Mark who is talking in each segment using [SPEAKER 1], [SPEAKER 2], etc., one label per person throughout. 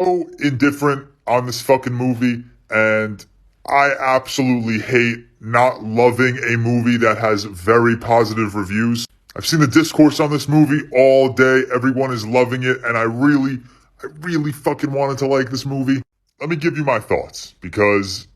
[SPEAKER 1] So indifferent on this fucking movie, and I absolutely hate not loving a movie that has very positive reviews. I've seen the discourse on this movie all day. Everyone is loving it, and I really fucking wanted to like this movie. Let me give you my thoughts, because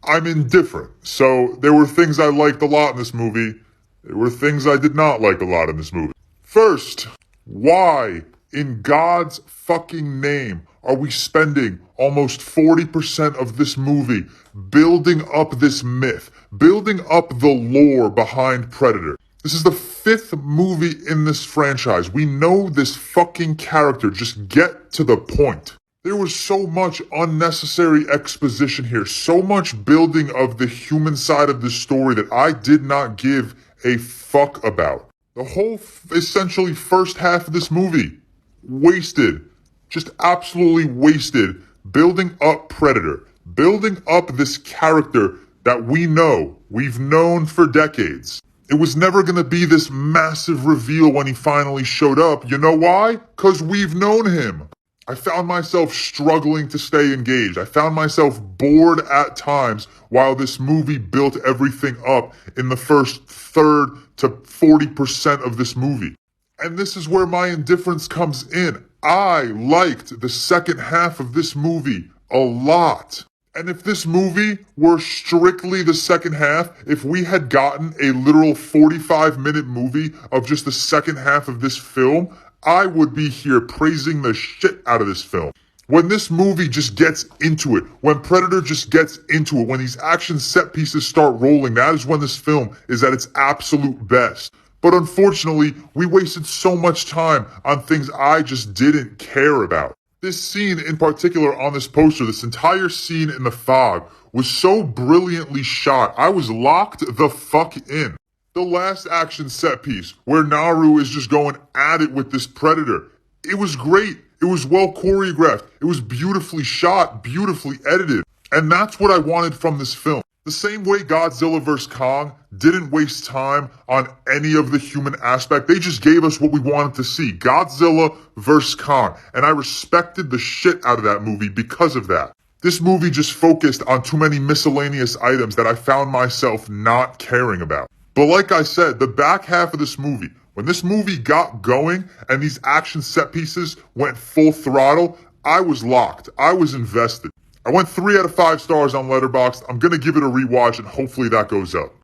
[SPEAKER 1] I'm indifferent. So there were things I liked a lot in this movie. There were things I did not like a lot in this movie. First, why in God's fucking name are we spending almost 40% of this movie building up this myth, building up the lore behind Predator? This is the 5th movie in this franchise. We know this fucking character. Just get to the point. There was so much unnecessary exposition here, so much building of the human side of the story that I did not give a fuck about. The whole essentially first half of this movie, wasted, just absolutely wasted, building up Predator, building up this character that we've known for decades. It was never going to be this massive reveal when he finally showed up. You know why? Because we've known him. I found myself struggling to stay engaged. I found myself bored at times while this movie built everything up in the first third to 40% of this movie. And this is where my indifference comes in. I liked the second half of this movie a lot. And if this movie were strictly the second half, if we had gotten a literal 45-minute movie of just the second half of this film, I would be here praising the shit out of this film. When this movie just gets into it, when Predator just gets into it, when these action set pieces start rolling, that is when this film is at its absolute best. But unfortunately, we wasted so much time on things I just didn't care about. This scene in particular on this poster, this entire scene in the fog, was so brilliantly shot. I was locked the fuck in. The last action set piece, where Naru is just going at it with this Predator, it was great. It was well choreographed. It was beautifully shot, beautifully edited. And that's what I wanted from this film. The same way Godzilla vs. Kong didn't waste time on any of the human aspect. They just gave us what we wanted to see. Godzilla vs. Kong. And I respected the shit out of that movie because of that. This movie just focused on too many miscellaneous items that I found myself not caring about. But like I said, the back half of this movie, when this movie got going and these action set pieces went full throttle, I was locked. I was invested. I went 3 out of 5 stars on Letterboxd. I'm going to give it a rewatch and hopefully that goes up.